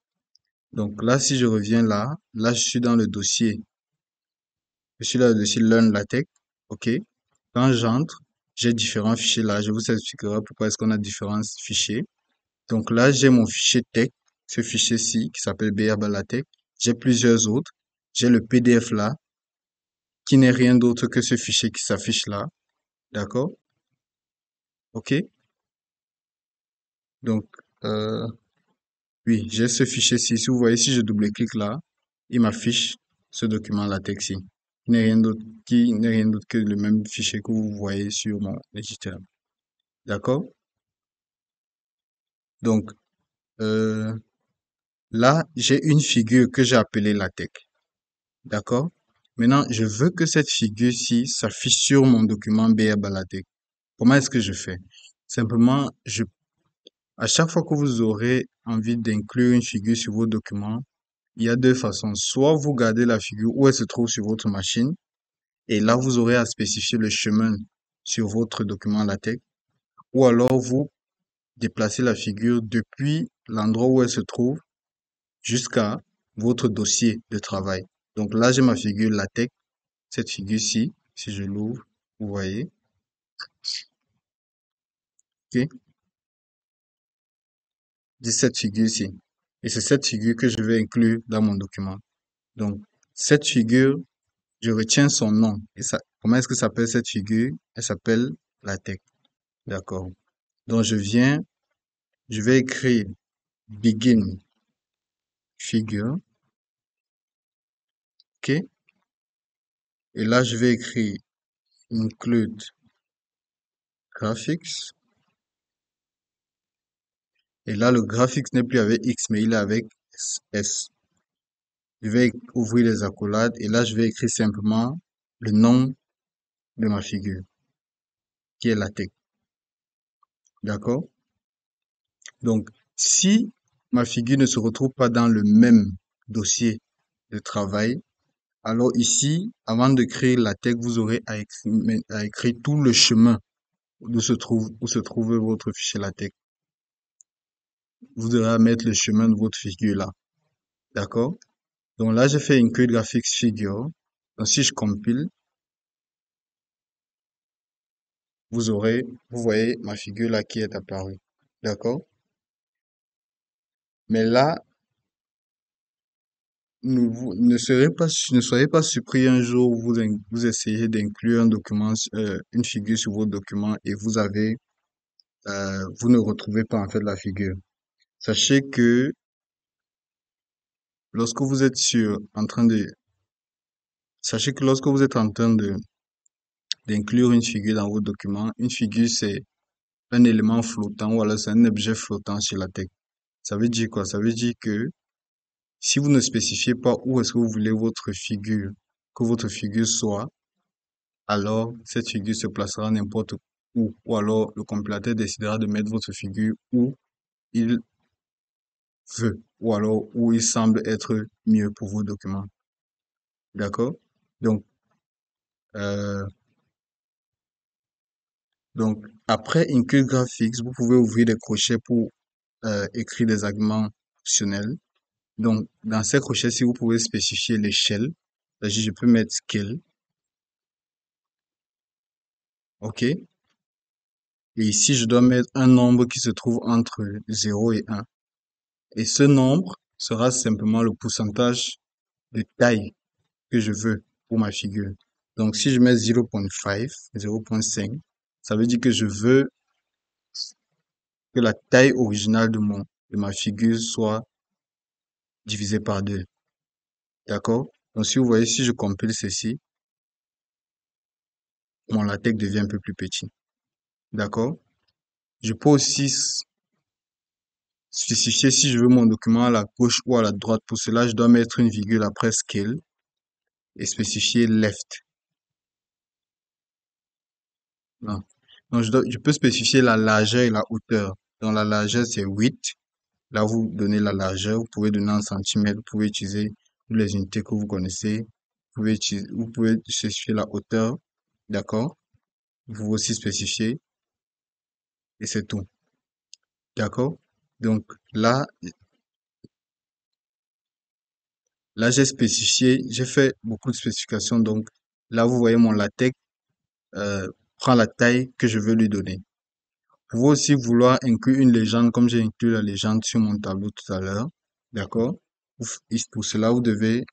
Donc là, si je reviens là, je suis dans le dossier. Je suis là, le dossier Learn LaTeX. OK. Quand j'entre, j'ai différents fichiers là. Je vous expliquerai pourquoi est-ce qu'on a différents fichiers. Donc là, j'ai mon fichier texte, ce fichier-ci qui s'appelle BR LaTeX. J'ai plusieurs autres. J'ai le PDF là, qui n'est rien d'autre que ce fichier qui s'affiche là. D'accord? OK. Donc, euh, oui, j'ai ce fichier-ci. Si vous voyez, si je double-clique là, il m'affiche ce document LaTeX-ci. Qui n'est rien d'autre que le même fichier que vous voyez sur mon éditeur. D'accord? Donc, euh, là, j'ai une figure que j'ai appelée LaTeX. D'accord? Maintenant, je veux que cette figure-ci s'affiche sur mon document BR LaTeX. Comment est-ce que je fais? Simplement, à chaque fois que vous aurez envie d'inclure une figure sur vos documents, il y a deux façons. Soit vous gardez la figure où elle se trouve sur votre machine, et là, vous aurez à spécifier le chemin sur votre document LaTeX, ou alors vous déplacez la figure depuis l'endroit où elle se trouve jusqu'à votre dossier de travail. Donc là, j'ai ma figure LaTeX, cette figure-ci, si je l'ouvre, vous voyez, ok, j'ai cette figure-ci. Et c'est cette figure que je vais inclure dans mon document. Donc, cette figure, je retiens son nom. Et ça, comment est-ce que s'appelle cette figure? Elle s'appelle LaTeX. D'accord. Donc, je vais écrire begin figure, ok? Et là, je vais écrire include graphics. Et là, le graphics n'est plus avec X, mais il est avec S. Je vais ouvrir les accolades et là, je vais écrire simplement le nom de ma figure, qui est LaTeX. D'accord? Donc, si ma figure ne se retrouve pas dans le même dossier de travail, alors ici, avant de créer LaTeX, vous aurez à écrire tout le chemin où se trouve votre fichier LaTeX. Vous devrez mettre le chemin de votre figure là. D'accord? Donc là, j'ai fait include graphics figure. Donc si je compile, vous voyez ma figure là qui est apparue. D'accord? Mais là, ne soyez pas surpris un jour où vous essayez d'inclure un document, une figure sur votre document et vous ne retrouvez pas en fait la figure. Sachez que lorsque vous êtes en train de, sachez que lorsque vous êtes en train d'inclure une figure dans votre document, une figure c'est un élément flottant ou alors c'est un objet flottant sur la tête. Ça veut dire quoi? Ça veut dire que si vous ne spécifiez pas où est-ce que vous voulez que votre figure soit, alors cette figure se placera n'importe où. Ou alors le compilateur décidera de mettre votre figure où il veut. Ou alors où il semble être mieux pour vos documents. D'accord? Donc, euh, donc après Include Graphics, vous pouvez ouvrir des crochets pour écrire des arguments optionnels. Donc, dans ces crochets, si vous pouvez spécifier l'échelle, c'est-à-dire je peux mettre scale, ok? Et ici, je dois mettre un nombre qui se trouve entre 0 et 1. Et ce nombre sera simplement le pourcentage de taille que je veux pour ma figure. Donc, si je mets 0.5, 0.5, ça veut dire que je veux que la taille originale de ma figure soit divisée par 2. D'accord? Donc, si vous voyez, si je compile ceci, mon latex devient un peu plus petit. D'accord? Je peux aussi spécifier si je veux mon document à la gauche ou à la droite. Pour cela, je dois mettre une virgule après scale et spécifier left. Non. Donc, je peux spécifier la largeur et la hauteur. Donc, la largeur, c'est 8. Là, vous donnez la largeur. Vous pouvez donner en centimètres. Vous pouvez utiliser toutes les unités que vous connaissez. Vous pouvez spécifier la hauteur. D'accord? Vous pouvez aussi spécifier et c'est tout. D'accord? Donc, là, j'ai fait beaucoup de spécifications. Donc, là, vous voyez mon latex prend la taille que je veux lui donner. Vous pouvez aussi vouloir inclure une légende comme j'ai inclus la légende sur mon tableau tout à l'heure. D'accord? Pour cela, vous devez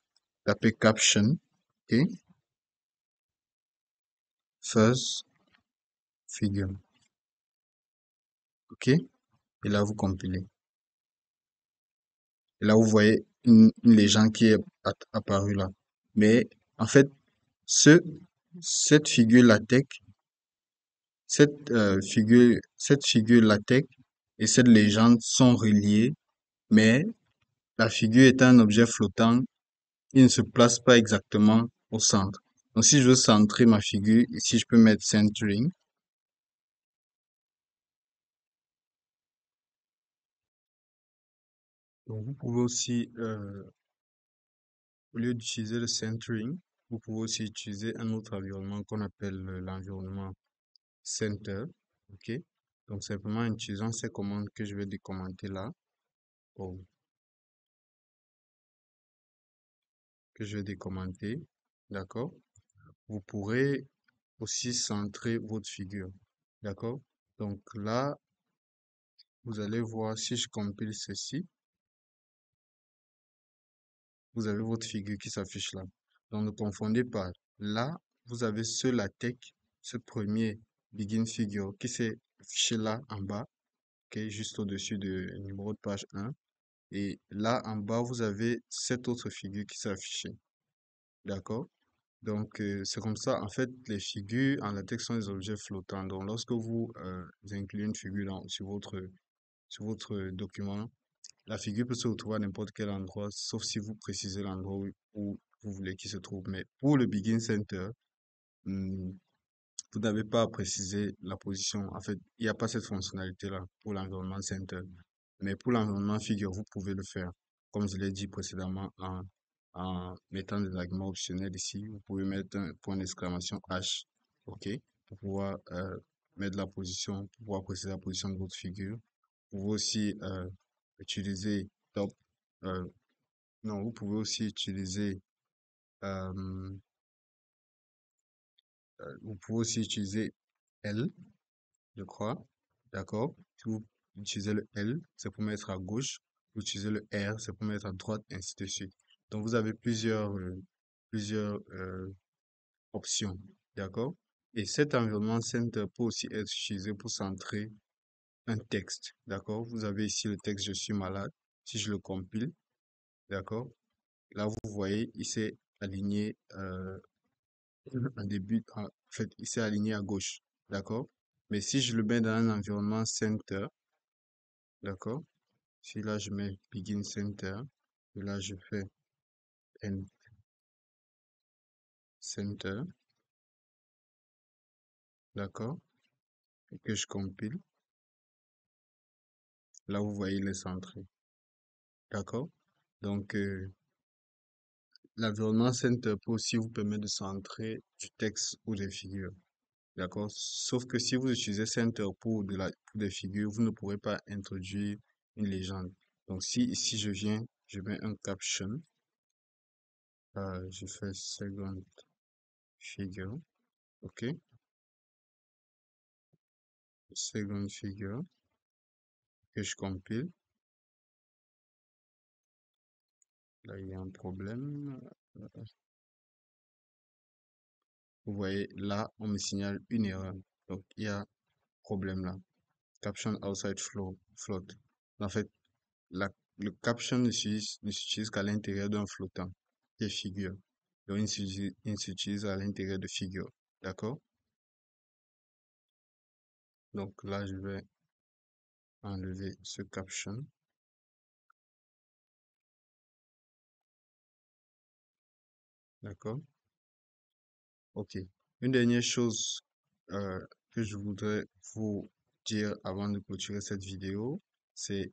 taper caption. OK? First figure. OK? Et là, vous compilez. Et là, vous voyez une légende qui est apparue là. Mais en fait, ce, cette figure latex, cette figure latex et cette légende sont reliées, mais la figure est un objet flottant, il ne se place pas exactement au centre. Donc, si je veux centrer ma figure, ici, je peux mettre centering. Donc, vous pouvez aussi, au lieu d'utiliser le centering, vous pouvez aussi utiliser un autre environnement qu'on appelle l'environnement center. OK? Donc, simplement en utilisant ces commandes que je vais décommenter là, oh, que je vais décommenter. D'accord? Vous pourrez aussi centrer votre figure. D'accord? Donc là, vous allez voir si je compile ceci, vous avez votre figure qui s'affiche là. Donc ne confondez pas. Là, vous avez ce latex, ce premier begin figure qui s'est affiché là en bas, ok, juste au-dessus du numéro de page 1. Et là en bas, vous avez cette autre figure qui s'est affichée. D'accord? Donc, c'est comme ça. En fait, les figures en latex sont des objets flottants. Donc, lorsque vous incluez une figure sur votre document, la figure peut se retrouver à n'importe quel endroit, sauf si vous précisez l'endroit où vous voulez qu'il se trouve. Mais pour le Begin Center, hmm, vous n'avez pas à préciser la position. En fait, il n'y a pas cette fonctionnalité-là pour l'environnement Center. Mais pour l'environnement figure, vous pouvez le faire. Comme je l'ai dit précédemment, en mettant des arguments optionnels ici, vous pouvez mettre un point d'exclamation H, OK, pour pouvoir mettre la position, pour pouvoir préciser la position de votre figure. Vous pouvez aussi utiliser top. euh, non, vous pouvez aussi utiliser euh, vous pouvez aussi utiliser L, je crois. D'accord? Si vous utilisez le L, c'est pour mettre à gauche. Vous utilisez le R, c'est pour mettre à droite, ainsi de suite. Donc, vous avez plusieurs options. D'accord? Et cet environnement center peut aussi être utilisé pour centrer un texte. D'accord? Vous avez ici le texte Je suis malade. Si je le compile, d'accord? Là, vous voyez, il s'est aligné en début, en fait, il s'est aligné à gauche. D'accord? Mais si je le mets dans un environnement center, d'accord? Si là, je mets begin center, et là, je fais end center, d'accord? Et que je compile, là, vous voyez les centré. D'accord? Donc, l'environnement center peut aussi vous permettre de centrer du texte ou des figures. D'accord? Sauf que si vous utilisez center pour des figures, vous ne pourrez pas introduire une légende. Donc, si ici je viens, je mets un caption, je fais second figure, ok? Second figure, que je compile. Là, il y a un problème. Vous voyez, là, on me signale une erreur. Donc, il y a un problème là. Caption outside float. En fait, la, le caption ne s'utilise qu'à l'intérieur d'un flottant, qui est figure. Donc, il s'utilise à l'intérieur de figure. D'accord? Donc là, je vais enlever ce caption. D'accord? OK. Une dernière chose que je voudrais vous dire avant de clôturer cette vidéo, c'est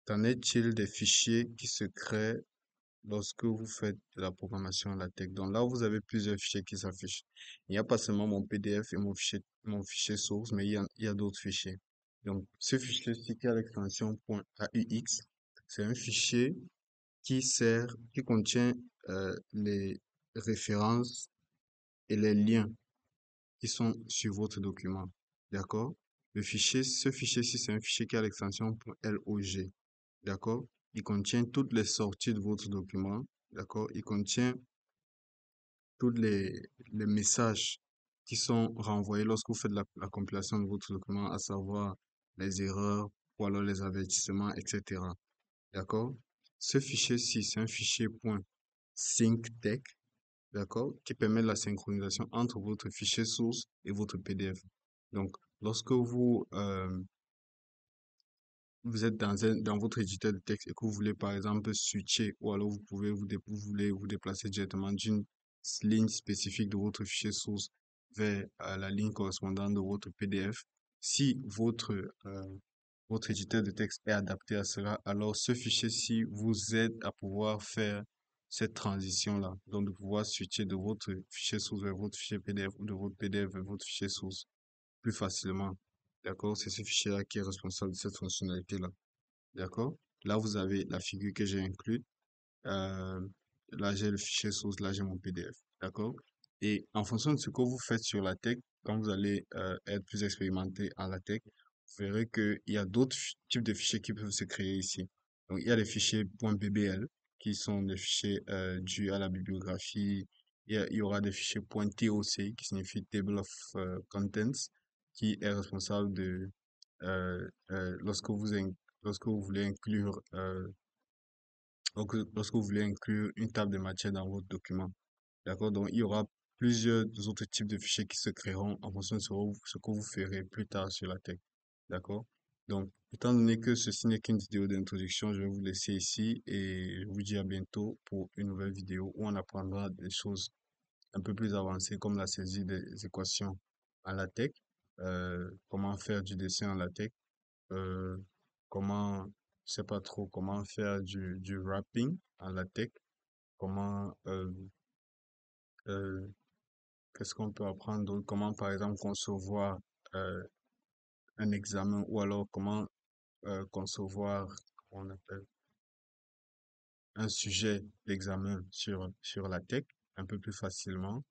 qu'en est-il des fichiers qui se créent lorsque vous faites de la programmation à la tech? Donc là, vous avez plusieurs fichiers qui s'affichent. Il n'y a pas seulement mon PDF et mon fichier source, mais il y a d'autres fichiers. Donc, ce fichier-ci qui a l'extension .aux, c'est un fichier qui contient les références et les liens qui sont sur votre document. D'accord? Ce fichier-ci, c'est un fichier qui a l'extension .log. D'accord? Il contient toutes les sorties de votre document. D'accord? Il contient tous les messages qui sont renvoyés lorsque vous faites la compilation de votre document, à savoir les erreurs ou alors les avertissements, etc. D'accord? Ce fichier-ci, c'est un fichier .synctex, d'accord, qui permet la synchronisation entre votre fichier source et votre PDF. Donc, lorsque vous êtes dans votre éditeur de texte et que vous voulez par exemple switcher ou alors vous voulez vous déplacer directement d'une ligne spécifique de votre fichier source vers la ligne correspondante de votre PDF, si votre éditeur de texte est adapté à cela, alors ce fichier-ci vous aide à pouvoir faire cette transition-là. Donc, de pouvoir switcher de votre fichier source vers votre fichier PDF ou de votre PDF vers votre fichier source plus facilement. D'accord? C'est ce fichier-là qui est responsable de cette fonctionnalité-là. D'accord? Là, vous avez la figure que j'ai incluse. Euh, Là, j'ai le fichier source, là, j'ai mon PDF. D'accord? Et en fonction de ce que vous faites sur la tech, quand vous allez être plus expérimenté en la tech, vous verrez qu'il y a d'autres types de fichiers qui peuvent se créer ici. Donc, il y a les fichiers .bbl qui sont des fichiers dus à la bibliographie. Il y aura des fichiers .toc qui signifie Table of Contents, qui est responsable de lorsque vous voulez inclure lorsque vous voulez inclure une table de matière dans votre document. D'accord? Donc, il y aura plusieurs autres types de fichiers qui se créeront en fonction de ce que vous ferez plus tard sur la tech. D'accord? Donc, étant donné que ceci n'est qu'une vidéo d'introduction, je vais vous laisser ici et je vous dis à bientôt pour une nouvelle vidéo où on apprendra des choses un peu plus avancées comme la saisie des équations en LaTeX, comment faire du dessin en LaTeX, euh, comment, je sais pas trop, comment faire du wrapping en LaTeX, comment euh, Qu'est-ce qu'on peut apprendre d'autre? Comment, par exemple, concevoir euh, un examen ou alors comment concevoir, comment on appelle, un sujet d'examen sur la tech un peu plus facilement.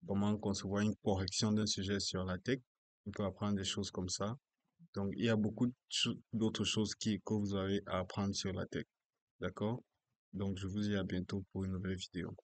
Comment concevoir une correction d'un sujet sur la tech. On peut apprendre des choses comme ça. Donc, il y a beaucoup d'autres choses que vous avez à apprendre sur la tech. D'accord? Donc, je vous dis à bientôt pour une nouvelle vidéo.